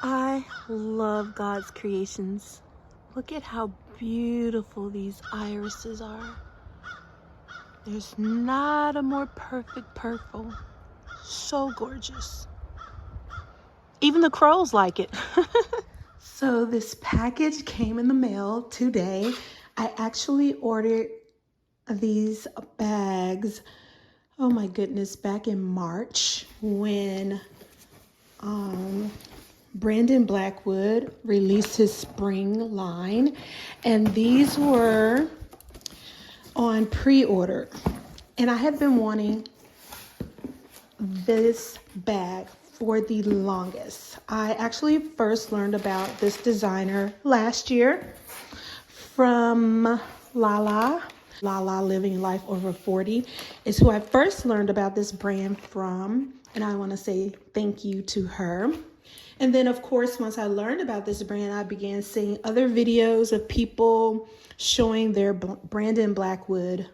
I love God's creations. Look at how beautiful these irises are. There's not a more perfect purple. So gorgeous. Even the crows like it. So this package came in the mail today. I actually ordered these bags, oh my goodness, back in March when Brandon Blackwood released his spring line, and these were on pre-order. And I have been wanting this bag for the longest. I actually first learned about this designer last year from Lala Living Life Over 40 is who I first learned about this brand from, and I want to say thank you to her. And then of course, once I learned about this brand, I began seeing other videos of people showing their Brandon Blackwood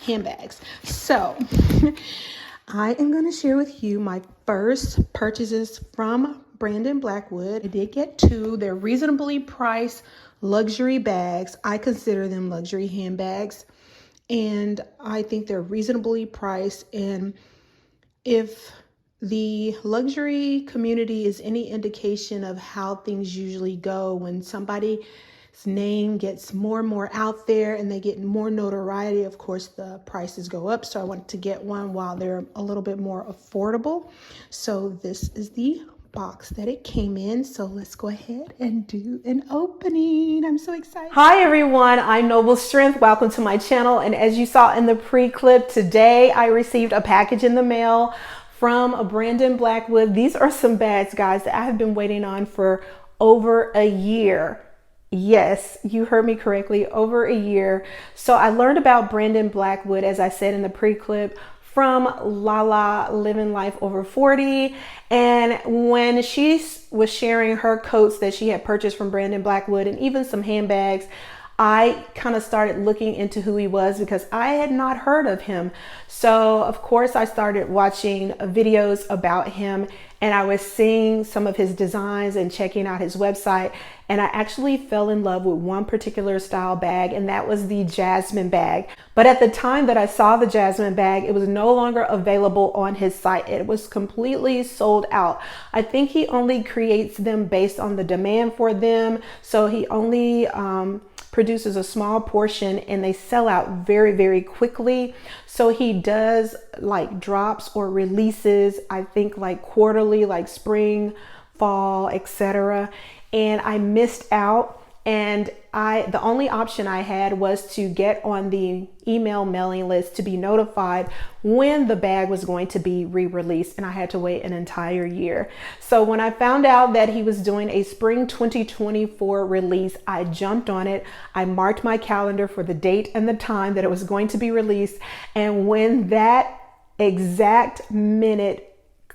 handbags. So I am going to share with you my first purchases from Brandon Blackwood. I did get two. They're reasonably priced luxury bags. I consider them luxury handbags, and I think they're reasonably priced. And if the luxury community is any indication of how things usually go, when somebody's name gets more and more out there and they get more notoriety, of course the prices go up. So I wanted to get one while they're a little bit more affordable. So this is the box that it came in. So let's go ahead and do an opening. I'm so excited. Hi everyone, I'm Noble Strength. Welcome to my channel. And as you saw in the pre-clip, today I received a package in the mail from Brandon Blackwood. These are some bags, guys, that I have been waiting on for over a year. Yes, you heard me correctly, over a year. So I learned about Brandon Blackwood, as I said in the pre-clip, from Lala Living Life Over 40. And when she was sharing her coats that she had purchased from Brandon Blackwood and even some handbags, I kind of started looking into who he was because I had not heard of him. So of course I started watching videos about him, and I was seeing some of his designs and checking out his website. And I actually fell in love with one particular style bag, and that was the Jasmine bag. But at the time that I saw the Jasmine bag, it was no longer available on his site. It was completely sold out. I think he only creates them based on the demand for them. So he only produces a small portion, and they sell out very, very quickly. So he does like drops or releases, I think like quarterly, like spring, fall, etc. And I missed out, and the only option I had was to get on the email mailing list to be notified when the bag was going to be re-released, and I had to wait an entire year. So when I found out that he was doing a spring 2024 release, I jumped on it. I marked my calendar for the date and the time that it was going to be released, and when that exact minute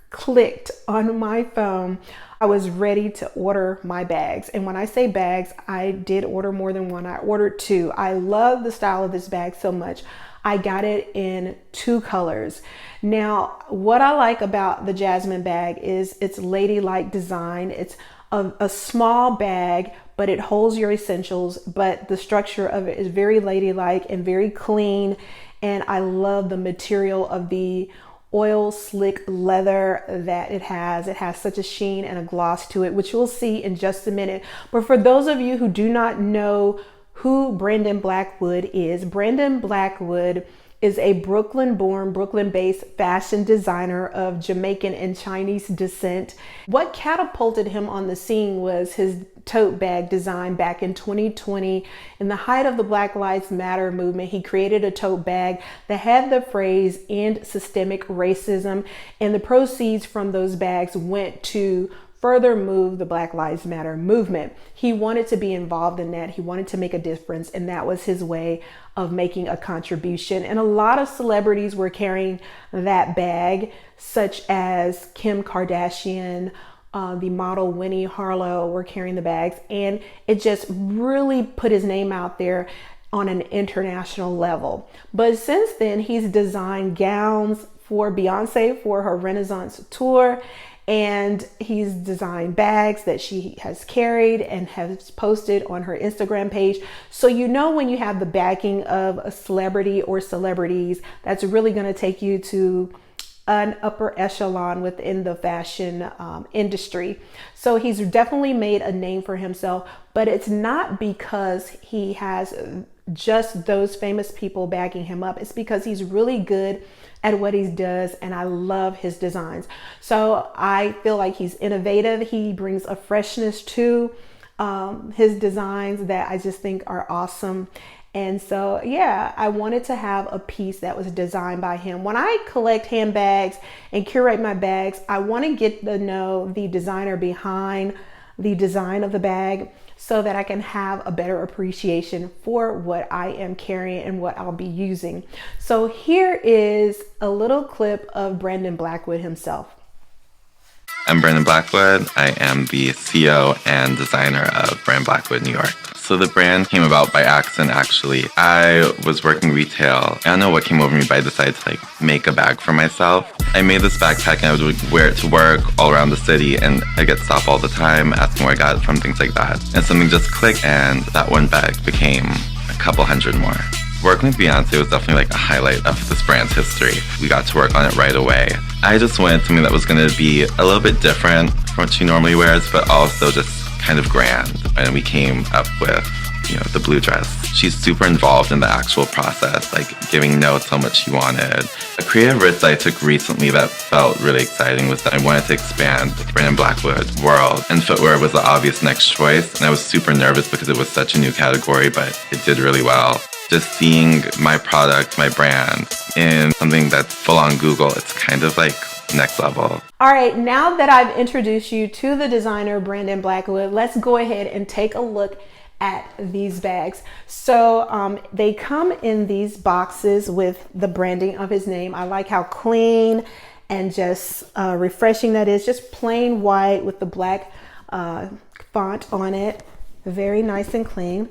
clicked on my phone, I was ready to order my bags. And when I say bags, I did order more than one. I ordered two. I love the style of this bag so much. I got it in two colors. Now, what I like about the Jasmine bag is its ladylike design. It's a small bag, but it holds your essentials, but the structure of it is very ladylike and very clean. And I love the material of the oil slick leather that it has. It has such a sheen and a gloss to it, which you'll see in just a minute. But for those of you who do not know who Brandon Blackwood is, Brandon Blackwood is a Brooklyn-born, Brooklyn-based fashion designer of Jamaican and Chinese descent. What catapulted him on the scene was his tote bag design back in 2020. In the height of the Black Lives Matter movement, he created a tote bag that had the phrase "End Systemic Racism," and the proceeds from those bags went to further move the Black Lives Matter movement. He wanted to be involved in that. He wanted to make a difference, and that was his way of making a contribution. And a lot of celebrities were carrying that bag, such as Kim Kardashian, the model Winnie Harlow were carrying the bags, and it just really put his name out there on an international level. But since then, he's designed gowns for Beyonce for her Renaissance tour, And he's designed bags that she has carried and has posted on her Instagram page. So you know, when you have the backing of a celebrity or celebrities, that's really going to take you to an upper echelon within the fashion industry. So he's definitely made a name for himself, but it's not because he has just those famous people backing him up. It's because he's really good at what he does, and I love his designs. So I feel like he's innovative. He brings a freshness to his designs that I just think are awesome. And so, yeah, I wanted to have a piece that was designed by him. When I collect handbags and curate my bags, I want to get to know the designer behind the design of the bag so that I can have a better appreciation for what I am carrying and what I'll be using. So here is a little clip of Brandon Blackwood himself. I'm Brandon Blackwood. I am the CEO and designer of Brand Blackwood, New York. So the brand came about by accident, actually. I was working retail. I don't know what came over me, but I decided to make a bag for myself. I made this backpack and I would wear it to work all around the city, and I get stopped all the time asking where I got it from, things like that. And something just clicked, and that one bag became a couple hundred more. Working with Beyonce was definitely a highlight of this brand's history. We got to work on it right away. I just wanted something that was going to be a little bit different from what she normally wears, but also just kind of grand. And we came up with, the blue dress. She's super involved in the actual process, giving notes on what she wanted. A creative risk I took recently that felt really exciting was that I wanted to expand the Brandon Blackwood world, and footwear was the obvious next choice. And I was super nervous because it was such a new category, but it did really well. Just seeing my product, my brand, in something that's full on Google, it's kind of next level. All right, now that I've introduced you to the designer Brandon Blackwood, let's go ahead and take a look at these bags. So they come in these boxes with the branding of his name. I like how clean and just refreshing that is. Just plain white with the black font on it. Very nice and clean.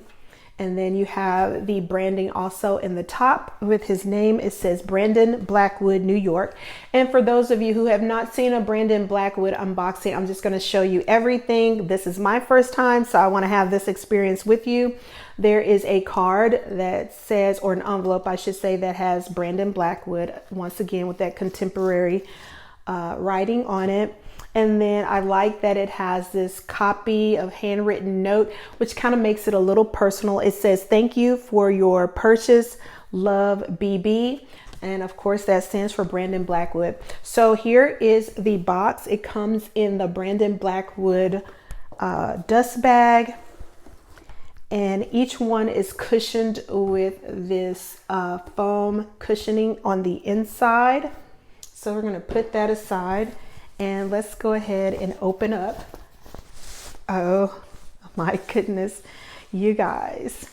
And then you have the branding also in the top with his name. It says Brandon Blackwood, New York. And for those of you who have not seen a Brandon Blackwood unboxing, I'm just going to show you everything. This is my first time, so I want to have this experience with you. There is a card that says, or an envelope, I should say, that has Brandon Blackwood, once again with that contemporary writing on it. And then I like that it has this copy of handwritten note, which kind of makes it a little personal. It says, "Thank you for your purchase, love, BB." And of course that stands for Brandon Blackwood. So here is the box. It comes in the Brandon Blackwood dust bag. And each one is cushioned with this foam cushioning on the inside. So we're going to put that aside. And let's go ahead and open up. Oh my goodness, you guys.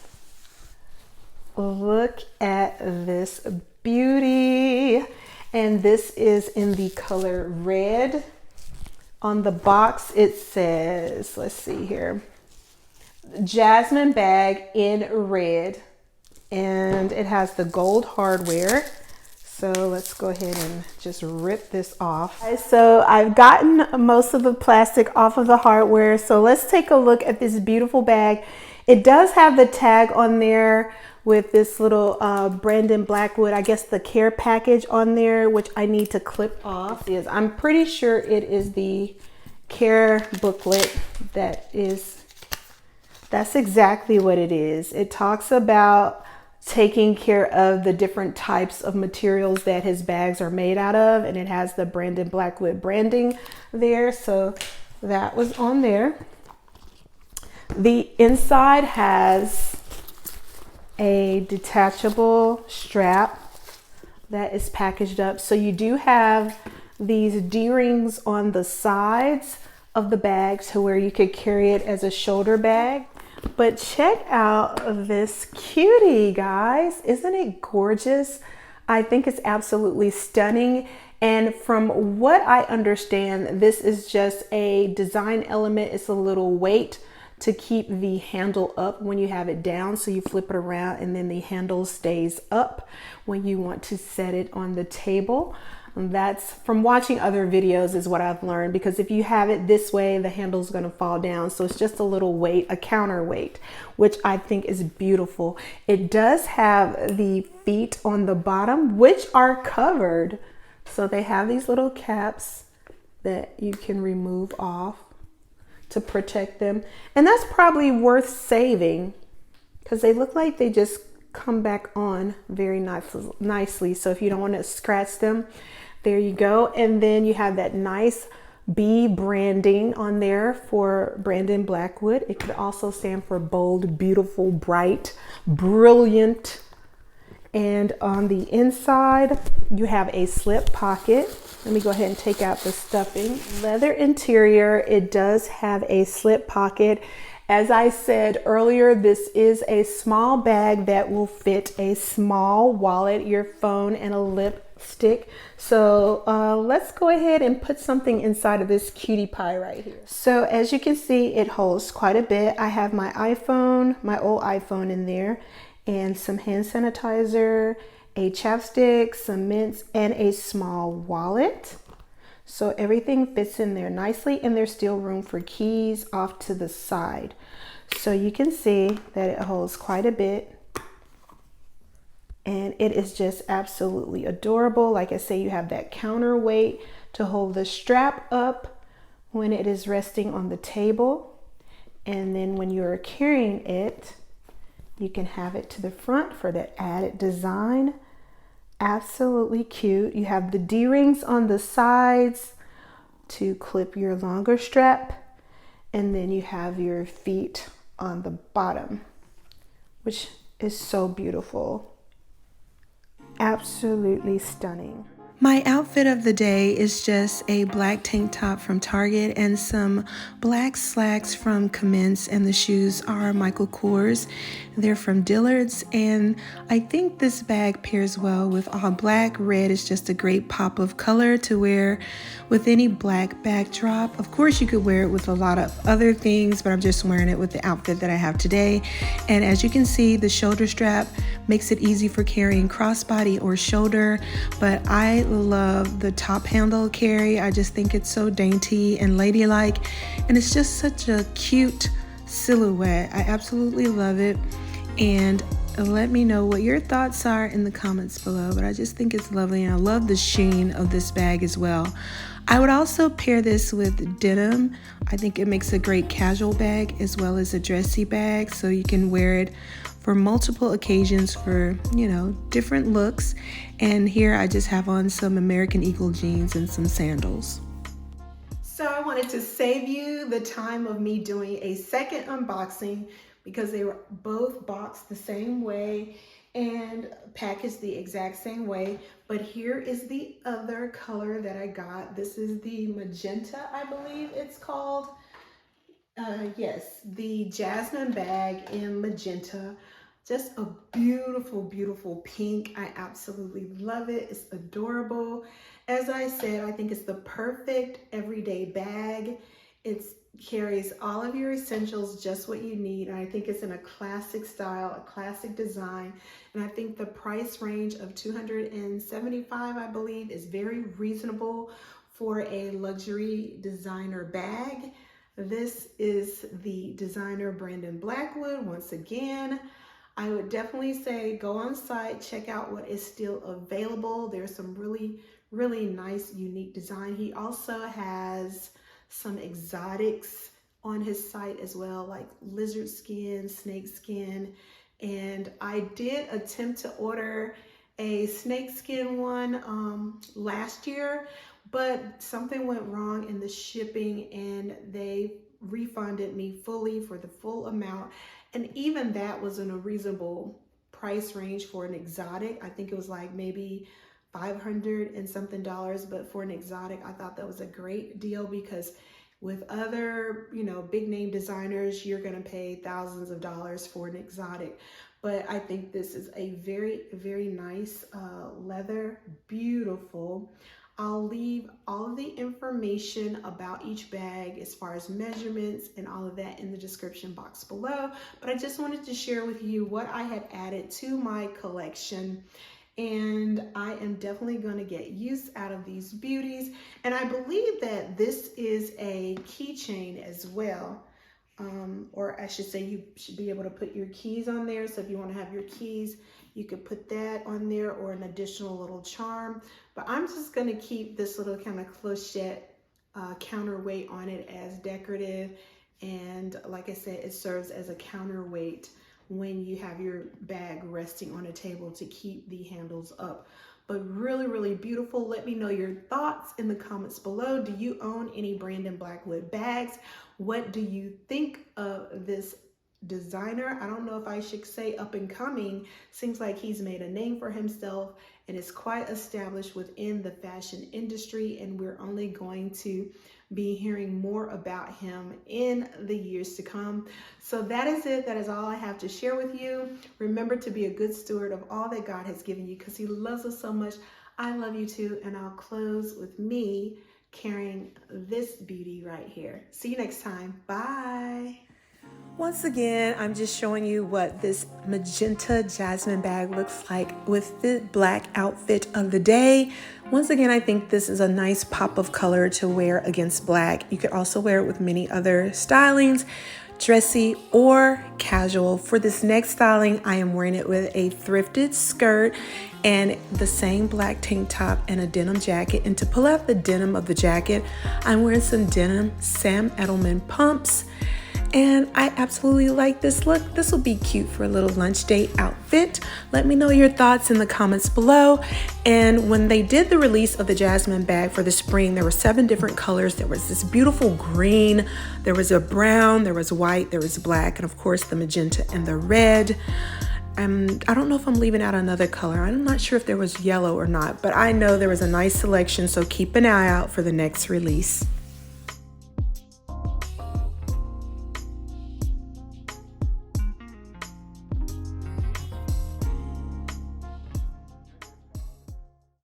Look at this beauty. And this is in the color red. On the box it says, let's see here, Jasmine bag in red. And it has the gold hardware. So let's go ahead and just rip this off. So I've gotten most of the plastic off of the hardware. So let's take a look at this beautiful bag. It does have the tag on there with this little Brandon Blackwood, I guess the care package on there, which I need to clip off. I'm pretty sure it is the care booklet that's exactly what it is. It talks about taking care of the different types of materials that his bags are made out of, and it has the Brandon Blackwood branding there. So that was on there. The inside has a detachable strap that is packaged up. So you do have these D-rings on the sides of the bag to where you could carry it as a shoulder bag. But check out this cutie, guys. Isn't it gorgeous? I think it's absolutely stunning. And from what I understand, this is just a design element. It's a little weight to keep the handle up when you have it down. So you flip it around and then the handle stays up when you want to set it on the table. That's from watching other videos is what I've learned, because if you have it this way, the handle's going to fall down. So it's just a little weight, a counterweight, which I think is beautiful. It does have the feet on the bottom, which are covered. So they have these little caps that you can remove off to protect them. And that's probably worth saving because they look like they just come back on very nicely. So if you don't want to scratch them, there you go. And then you have that nice B branding on there for Brandon Blackwood. It could also stand for bold, beautiful, bright, brilliant. And on the inside, you have a slip pocket. Let me go ahead and take out the stuffing. Leather interior, it does have a slip pocket. As I said earlier, this is a small bag that will fit a small wallet, your phone, and a lipstick. So let's go ahead and put something inside of this cutie pie right here. So as you can see, it holds quite a bit. I have my iPhone, my old iPhone in there, and some hand sanitizer, a chapstick, some mints, and a small wallet. So everything fits in there nicely, and there's still room for keys off to the side. So you can see that it holds quite a bit, and it is just absolutely adorable. Like I say, you have that counterweight to hold the strap up when it is resting on the table. And then when you're carrying it, you can have it to the front for that added design. Absolutely cute. You have the D-rings on the sides to clip your longer strap. And then you have your feet on the bottom, which is so beautiful. Absolutely stunning. My outfit of the day is just a black tank top from Target and some black slacks from Commence, and the shoes are Michael Kors. They're from Dillard's, and I think this bag pairs well with all black. Red is just a great pop of color to wear with any black backdrop. Of course, you could wear it with a lot of other things, but I'm just wearing it with the outfit that I have today. And as you can see, the shoulder strap makes it easy for carrying crossbody or shoulder, but I love the top handle carry. I just think it's so dainty and ladylike, and it's just such a cute silhouette. I absolutely love it, and let me know what your thoughts are in the comments below, but I just think it's lovely, and I love the sheen of this bag as well. I would also pair this with denim. I think it makes a great casual bag as well as a dressy bag, so you can wear it for multiple occasions for, you know, different looks. And here I just have on some American Eagle jeans and some sandals. So I wanted to save you the time of me doing a second unboxing because they were both boxed the same way and packaged the exact same way. But here is the other color that I got. This is the magenta, I believe it's called. Yes, the Jasmine bag in magenta. Just a beautiful, beautiful pink. I absolutely love it. It's adorable. As I said, I think it's the perfect everyday bag. It carries all of your essentials, just what you need. And I think it's in a classic style, a classic design. And I think the price range of $275, I believe, is very reasonable for a luxury designer bag. This is the designer Brandon Blackwood. Once again, I would definitely say go on site, check out what is still available. There's some really, really nice, unique design. He also has some exotics on his site as well, like lizard skin, snake skin. And I did attempt to order a snake skin one last year, but something went wrong in the shipping and they refunded me fully for the full amount. And even that was in a reasonable price range for an exotic. I think it was like maybe $500 and something, but for an exotic, I thought that was a great deal because with other, you know, big name designers, you're gonna pay thousands of dollars for an exotic. But I think this is a very, very nice leather, beautiful. I'll leave all of the information about each bag as far as measurements and all of that in the description box below. But I just wanted to share with you what I had added to my collection. and I am definitely going to get use out of these beauties. And I believe that this is a keychain as well. Or I should say you should be able to put your keys on there. So if you want to have your keys, you could put that on there, or an additional little charm. But I'm just going to keep this little kind of clochette counterweight on it as decorative. And like I said, it serves as a counterweight when you have your bag resting on a table to keep the handles up. But really, really beautiful. Let me know your thoughts in the comments below. Do you own any Brandon Blackwood bags? What do you think of this designer? I don't know if I should say up and coming. Seems like he's made a name for himself and is quite established within the fashion industry, and we're only going to be hearing more about him in the years to come. So that is it. That is all I have to share with you. Remember to be a good steward of all that God has given you, because he loves us so much. I love you too. And I'll close with me carrying this beauty right here. See you next time. Bye. Once again, I'm just showing you what this magenta Jasmine bag looks like with the black outfit of the day. Once again, I think this is a nice pop of color to wear against black. You could also wear it with many other stylings, dressy or casual. For this next styling, I am wearing it with a thrifted skirt and the same black tank top and a denim jacket. And to pull out the denim of the jacket, I'm wearing some denim Sam Edelman pumps. And I absolutely like this look. This will be cute for a little lunch date outfit. Let me know your thoughts in the comments below. And when they did the release of the Jasmine bag for the spring, there were 7 different colors. There was this beautiful green, there was a brown, there was white, there was black, and of course the magenta and the red. I don't know if I'm leaving out another color. I'm not sure if there was yellow or not, but I know there was a nice selection, so keep an eye out for the next release.